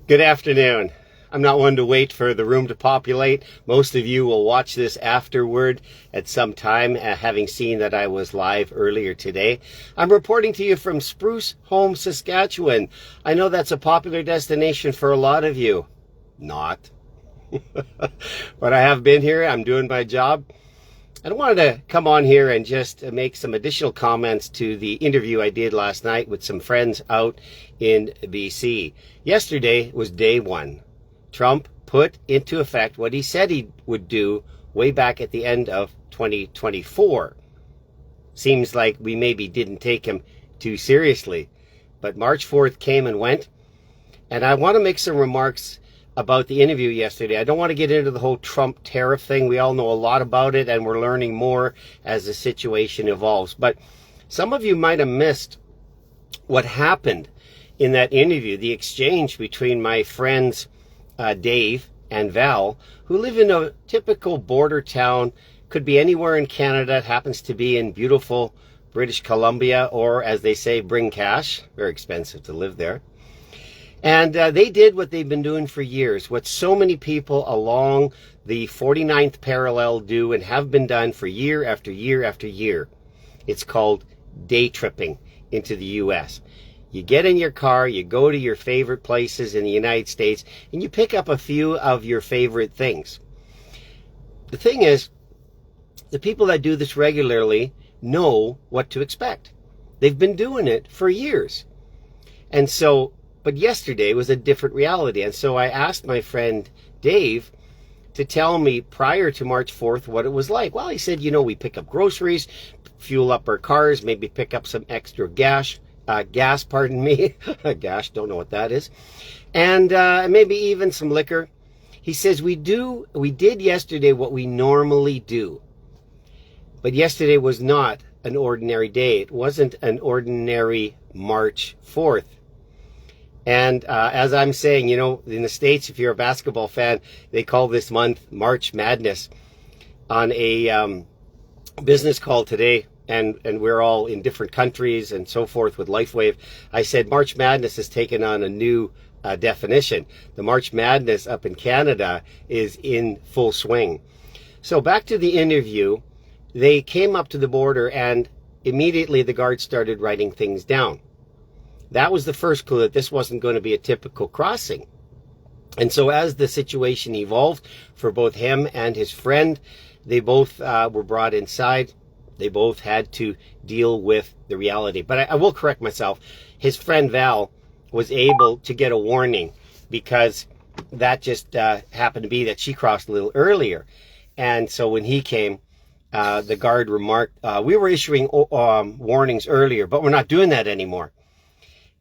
Good afternoon. I'm not one to wait for the room to populate. Most of you will watch this afterward at some time, having seen that I was live earlier today. I'm reporting to you from Spruce Home, Saskatchewan. I know that's a popular destination for a lot of you. Not. But I have been here. I'm doing my job. I wanted to come on here and just make some additional comments to the interview I did last night with some friends out in BC. Yesterday was day one. Trump put into effect what he said he would do way back at the end of 2024. Seems like we maybe didn't take him too seriously. But March 4th came and went. And I want to make some remarks about the interview yesterday. I don't want to get into the whole Trump tariff thing. We all know a lot about it, and we're learning more as the situation evolves. But some of you might have missed what happened in that interview, the exchange between my friends Dave and Val, who live in a typical border town, could be anywhere in Canada. It happens to be in beautiful British Columbia, or as they say, bring cash. Very expensive to live there. And they did what they've been doing for years, what so many people along the 49th parallel do and have been done for year after year after year. It's called day tripping into the U.S. You get in your car, you go to your favorite places in the United States, and you pick up a few of your favorite things. The thing is, the people that do this regularly know what to expect. They've been doing it for years. And so, but yesterday was a different reality. And so I asked my friend Dave to tell me prior to March 4th what it was like. Well, he said, we pick up groceries, fuel up our cars, maybe pick up some extra gas, pardon me. Gas, don't know what that is. And maybe even some liquor. He says, we did yesterday what we normally do. But yesterday was not an ordinary day. It wasn't an ordinary March 4th. And as I'm saying, in the States, if you're a basketball fan, they call this month March Madness. On a business call today, and we're all in different countries and so forth with LifeWave, I said March Madness has taken on a new definition. The March Madness up in Canada is in full swing. So back to the interview, they came up to the border and immediately the guards started writing things down. That was the first clue that this wasn't going to be a typical crossing. And so as the situation evolved for both him and his friend, they both were brought inside. They both had to deal with the reality. But I will correct myself. His friend Val was able to get a warning because that just happened to be that she crossed a little earlier. And so when he came, the guard remarked, we were issuing warnings earlier, but we're not doing that anymore.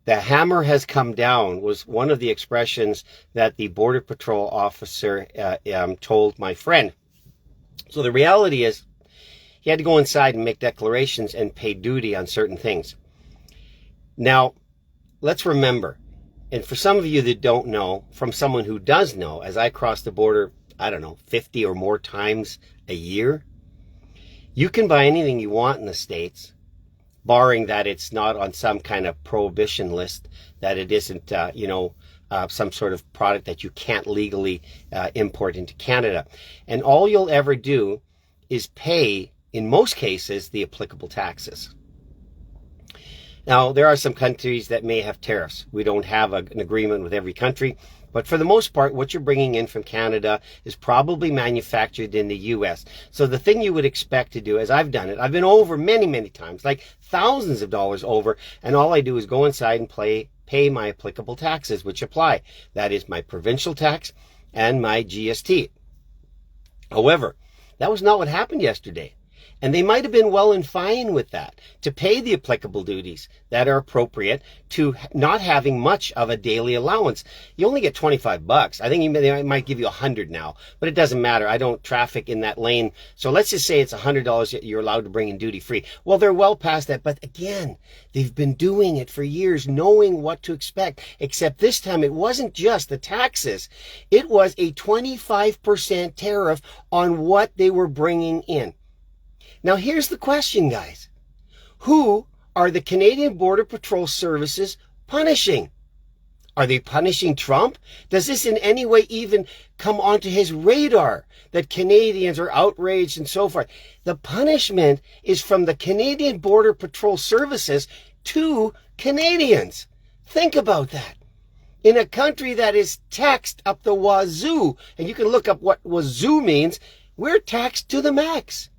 The hammer has come down was one of the expressions that the Border Patrol officer told my friend. So the reality is he had to go inside and make declarations and pay duty on certain things. Now, let's remember, and for some of you that don't know, from someone who does know, as I cross the border, 50 or more times a year, you can buy anything you want in the States, barring that it's not on some kind of prohibition list, that it isn't, some sort of product that you can't legally import into Canada. And all you'll ever do is pay, in most cases, the applicable taxes. Now, there are some countries that may have tariffs. We don't have an agreement with every country. But for the most part, what you're bringing in from Canada is probably manufactured in the U.S. So the thing you would expect to do, as I've done it, I've been over many, many times, like thousands of dollars over, and all I do is go inside and pay my applicable taxes, which apply. That is my provincial tax and my GST. However, that was not what happened yesterday. And they might have been well and fine with that, to pay the applicable duties that are appropriate to not having much of a daily allowance. You only get $25. I think they might give you $100 now, but it doesn't matter. I don't traffic in that lane. So let's just say it's $100 that you're allowed to bring in duty free. Well, they're well past that. But again, they've been doing it for years, knowing what to expect, except this time it wasn't just the taxes. It was a 25% tariff on what they were bringing in. Now, here's the question, guys. Who are the Canadian Border Patrol Services punishing? Are they punishing Trump? Does this in any way even come onto his radar that Canadians are outraged and so forth? The punishment is from the Canadian Border Patrol Services to Canadians. Think about that. In a country that is taxed up the wazoo, and you can look up what wazoo means, we're taxed to the max.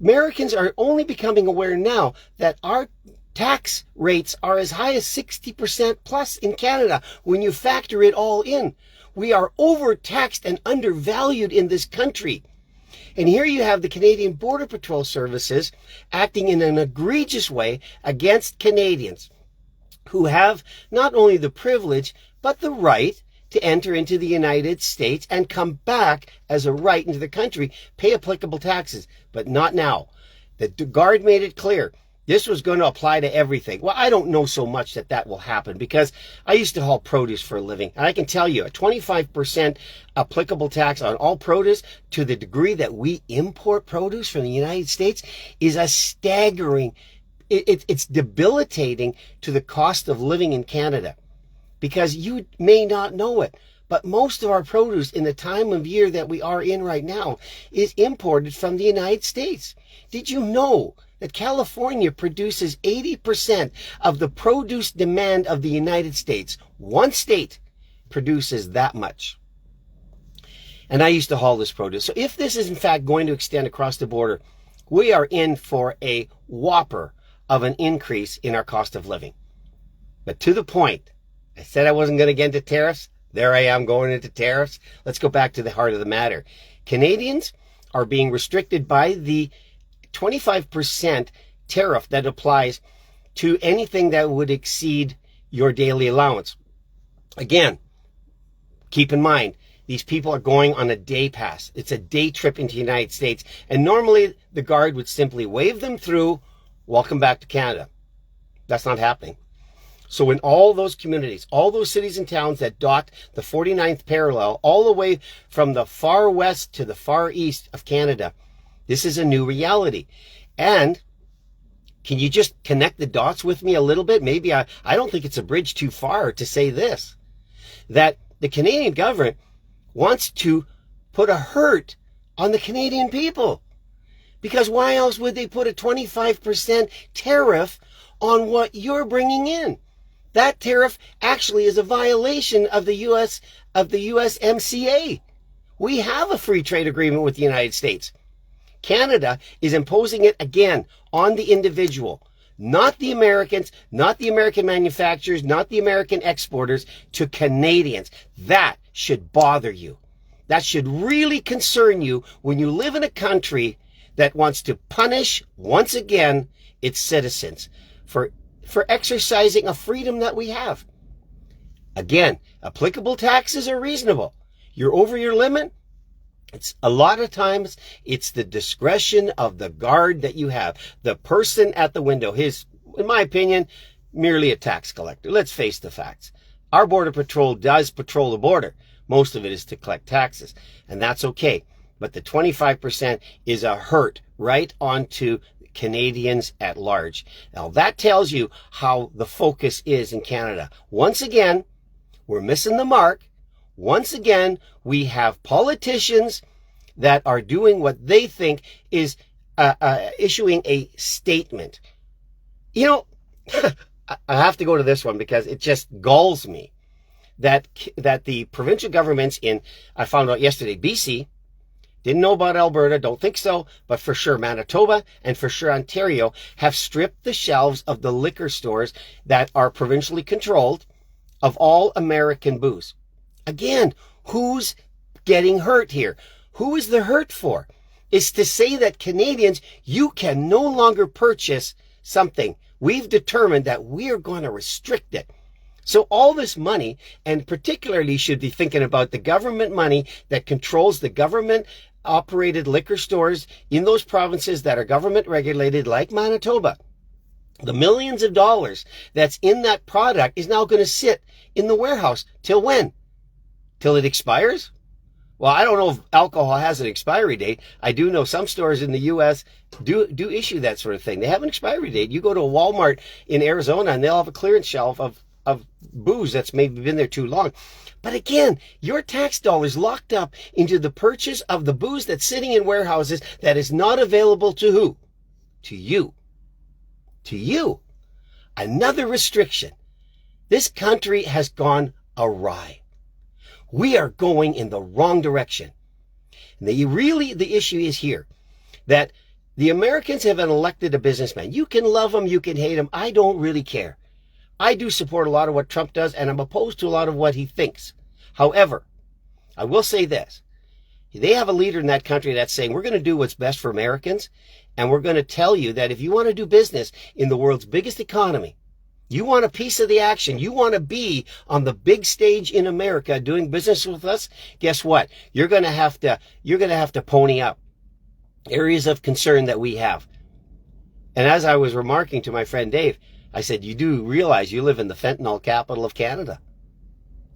Americans are only becoming aware now that our tax rates are as high as 60% plus in Canada when you factor it all in. We are overtaxed and undervalued in this country. And here you have the Canadian Border Patrol Services acting in an egregious way against Canadians who have not only the privilege, but the right to enter into the United States and come back as a right into the country, pay applicable taxes, but not now. The Guard made it clear this was going to apply to everything. Well, I don't know so much that that will happen because I used to haul produce for a living. And I can tell you a 25% applicable tax on all produce to the degree that we import produce from the United States is a staggering, it's debilitating to the cost of living in Canada. Because you may not know it, but most of our produce in the time of year that we are in right now is imported from the United States. Did you know that California produces 80% of the produce demand of the United States? One state produces that much. And I used to haul this produce. So if this is in fact going to extend across the border, we are in for a whopper of an increase in our cost of living. But to the point, I said I wasn't going to get into tariffs. There I am going into tariffs. Let's go back to the heart of the matter. Canadians are being restricted by the 25% tariff that applies to anything that would exceed your daily allowance. Again, keep in mind, these people are going on a day pass. It's a day trip into the United States. And normally the Guard would simply wave them through, welcome back to Canada. That's not happening. So in all those communities, all those cities and towns that dot the 49th parallel, all the way from the far west to the far east of Canada, this is a new reality. And can you just connect the dots with me a little bit? Maybe I don't think it's a bridge too far to say this, that the Canadian government wants to put a hurt on the Canadian people. Because why else would they put a 25% tariff on what you're bringing in? That tariff actually is a violation of the USMCA. We have a free trade agreement with the United States. Canada is imposing it again on the individual, not the Americans, not the American manufacturers, not the American exporters, to Canadians. That should bother you. That should really concern you when you live in a country that wants to punish, once again, its citizens for exercising a freedom that we have. Again, applicable taxes are reasonable. You're over your limit. It's a lot of times it's the discretion of the Guard that you have. The person at the window, in my opinion, merely a tax collector. Let's face the facts. Our Border Patrol does patrol the border. Most of it is to collect taxes, and that's okay. But the 25% is a hurt right onto Canadians at large. Now that tells you how the focus is in Canada. Once again, we're missing the mark. Once again, we have politicians that are doing what they think is issuing a statement. You know, I have to go to this one because it just galls me that the provincial governments in, I found out yesterday, BC, didn't know about Alberta, don't think so, but for sure Manitoba and for sure Ontario have stripped the shelves of the liquor stores that are provincially controlled of all American booze. Again, who's getting hurt here? Who is the hurt for? Is to say that Canadians, you can no longer purchase something. We've determined that we are going to restrict it. So all this money, and particularly should be thinking about the government money that controls the government operated liquor stores in those provinces that are government regulated like Manitoba. The millions of dollars that's in that product is now going to sit in the warehouse till when? Till it expires? Well, I don't know if alcohol has an expiry date. I do know some stores in the U.S. do issue that sort of thing. They have an expiry date. You go to a Walmart in Arizona and they'll have a clearance shelf of of booze that's maybe been there too long. But again, your tax dollars locked up into the purchase of the booze that's sitting in warehouses that is not available to who? To you. To you. Another restriction. This country has gone awry. We are going in the wrong direction. The issue is here that the Americans have elected a businessman. You can love him, you can hate him. I don't really care. I do support a lot of what Trump does, and I'm opposed to a lot of what he thinks. However, I will say this. They have a leader in that country that's saying, we're going to do what's best for Americans, and we're going to tell you that if you want to do business in the world's biggest economy, you want a piece of the action, you want to be on the big stage in America doing business with us, guess what? You're going to have to pony up areas of concern that we have. And as I was remarking to my friend Dave, I said, you do realize you live in the fentanyl capital of Canada.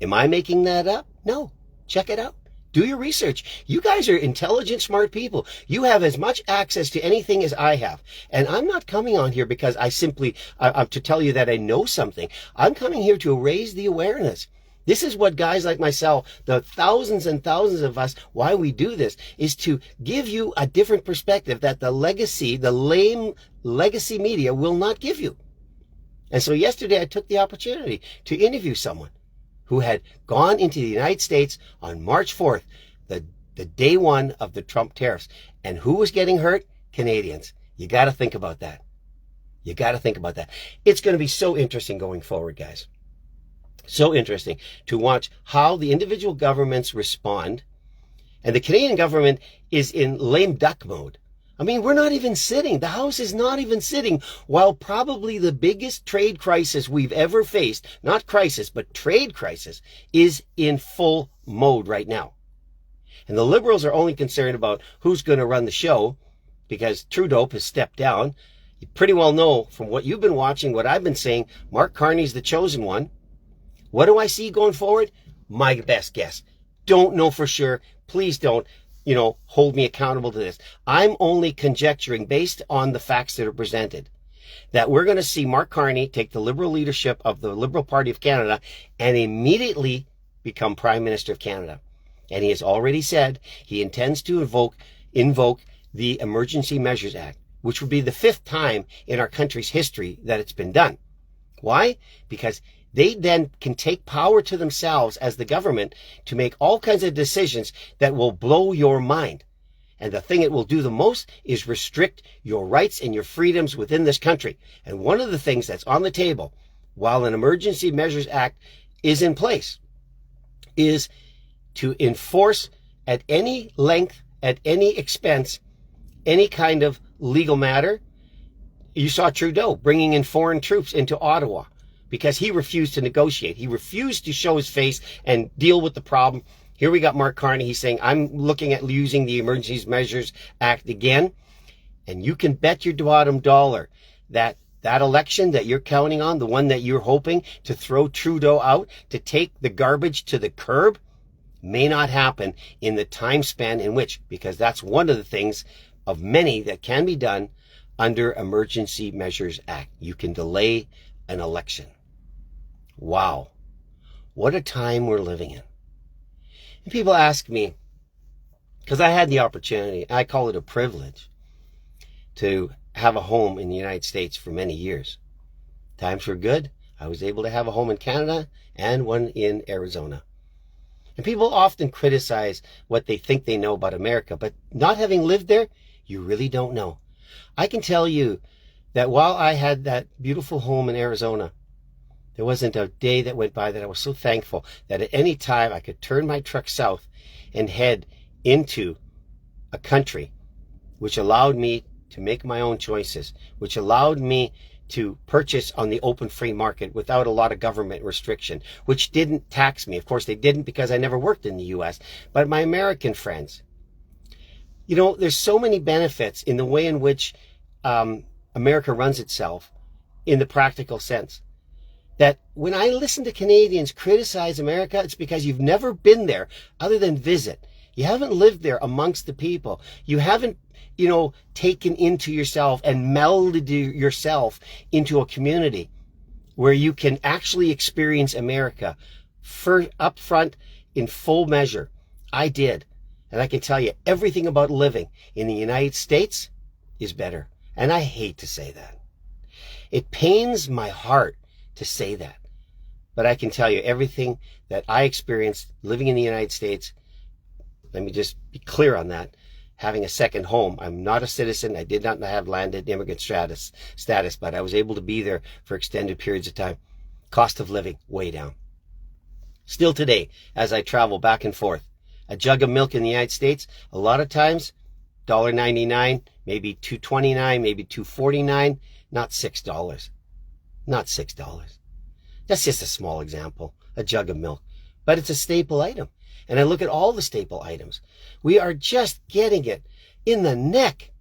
Am I making that up? No. Check it out. Do your research. You guys are intelligent, smart people. You have as much access to anything as I have. And I'm not coming on here because to tell you that I know something. I'm coming here to raise the awareness. This is what guys like myself, the thousands and thousands of us, why we do this, is to give you a different perspective that the lame legacy media will not give you. And so yesterday I took the opportunity to interview someone who had gone into the United States on March 4th, the day one of the Trump tariffs. And who was getting hurt? Canadians. You got to think about that. You got to think about that. It's going to be so interesting going forward, guys. So interesting to watch how the individual governments respond. And the Canadian government is in lame duck mode. I mean, we're not even sitting. The House is not even sitting while probably the biggest trade crisis we've ever faced, not crisis, but trade crisis, is in full mode right now. And the Liberals are only concerned about who's going to run the show because Trudeau has stepped down. You pretty well know from what you've been watching, what I've been saying, Mark Carney's the chosen one. What do I see going forward? My best guess. Don't know for sure. Please don't, hold me accountable to this. I'm only conjecturing based on the facts that are presented that we're going to see Mark Carney take the Liberal leadership of the Liberal Party of Canada and immediately become Prime Minister of Canada. And he has already said he intends to invoke the Emergency Measures Act, which would be the 5th time in our country's history that it's been done. Why? Because they then can take power to themselves as the government to make all kinds of decisions that will blow your mind. And the thing it will do the most is restrict your rights and your freedoms within this country. And one of the things that's on the table while an Emergency Measures Act is in place is to enforce at any length, at any expense, any kind of legal matter. You saw Trudeau bringing in foreign troops into Ottawa because he refused to negotiate. He refused to show his face and deal with the problem. Here we got Mark Carney. He's saying, I'm looking at using the Emergency Measures Act again. And you can bet your bottom dollar that election that you're counting on, the one that you're hoping to throw Trudeau out, to take the garbage to the curb, may not happen in the time span in which, because that's one of the things of many that can be done under Emergency Measures Act. You can delay an election. Wow. What a time we're living in. And people ask me, because I had the opportunity, I call it a privilege, to have a home in the United States for many years. Times were good. I was able to have a home in Canada and one in Arizona. And people often criticize what they think they know about America, but not having lived there, you really don't know. I can tell you that while I had that beautiful home in Arizona, there wasn't a day that went by that I was so thankful that at any time I could turn my truck south and head into a country which allowed me to make my own choices, which allowed me to purchase on the open free market without a lot of government restriction, which didn't tax me. Of course, they didn't because I never worked in the U.S. But my American friends, there's so many benefits in the way in which America runs itself in the practical sense, that when I listen to Canadians criticize America, it's because you've never been there other than visit. You haven't lived there amongst the people. You haven't, taken into yourself and melded yourself into a community where you can actually experience America up front in full measure. I did. And I can tell you, everything about living in the United States is better. And I hate to say that. It pains my heart to say that. But I can tell you, everything that I experienced living in the United States, let me just be clear on that, having a second home. I'm not a citizen. I did not have landed immigrant status, but I was able to be there for extended periods of time. Cost of living, way down. Still today, as I travel back and forth, a jug of milk in the United States, a lot of times, $1.99, maybe $2.29, maybe $2.49, not $6. Not $6. That's just a small example, a jug of milk. But it's a staple item. And I look at all the staple items. We are just getting it in the neck.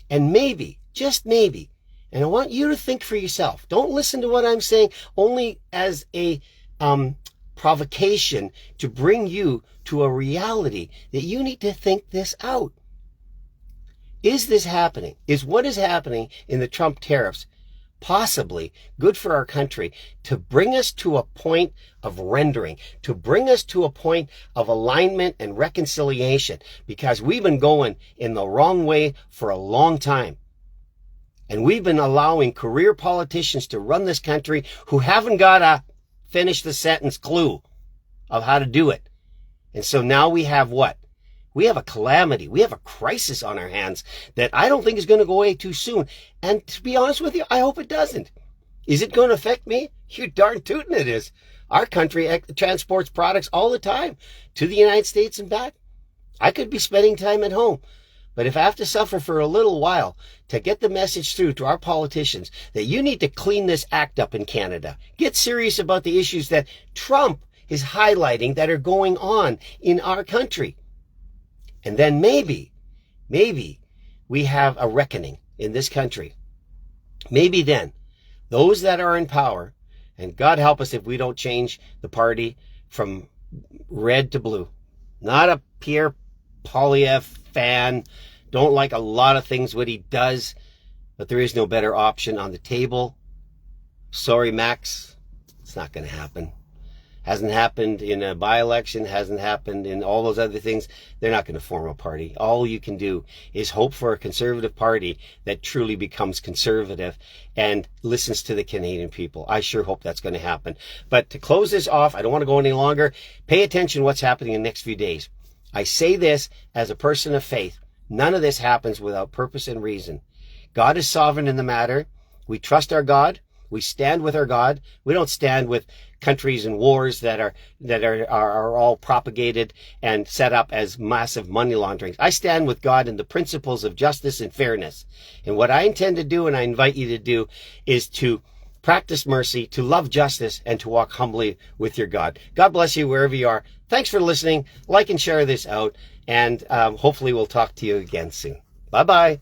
And maybe, just maybe, and I want you to think for yourself. Don't listen to what I'm saying only as a provocation to bring you to a reality that you need to think this out. Is this happening? Is what is happening in the Trump tariffs possibly good for our country to bring us to a point of rendering, to bring us to a point of alignment and reconciliation? Because we've been going in the wrong way for a long time. And we've been allowing career politicians to run this country who haven't got a finish the sentence clue of how to do it. And so now we have what? We have a calamity. We have a crisis on our hands that I don't think is going to go away too soon. And to be honest with you, I hope it doesn't. Is it going to affect me? You're darn tootin' it is. Our country transports products all the time to the United States and back. I could be spending time at home. But if I have to suffer for a little while to get the message through to our politicians that you need to clean this act up in Canada, get serious about the issues that Trump is highlighting that are going on in our country. And then maybe we have a reckoning in this country. Maybe then those that are in power, and God help us if we don't change the party from red to blue. Not a Pierre Poilievre fan. Don't like a lot of things what he does, but there is no better option on the table. Sorry, Max. It's not going to happen. Hasn't happened in a by-election, hasn't happened in all those other things. They're not going to form a party. All you can do is hope for a conservative party that truly becomes conservative and listens to the Canadian people. I sure hope that's going to happen. But to close this off, I don't want to go any longer. Pay attention to what's happening in the next few days. I say this as a person of faith. None of this happens without purpose and reason. God is sovereign in the matter. We trust our God. We stand with our God. We don't stand with countries and wars that are all propagated and set up as massive money launderings. I stand with God in the principles of justice and fairness. And what I intend to do, and I invite you to do, is to practice mercy, to love justice, and to walk humbly with your God. God bless you wherever you are. Thanks for listening. Like and share this out, and hopefully we'll talk to you again soon. Bye-bye.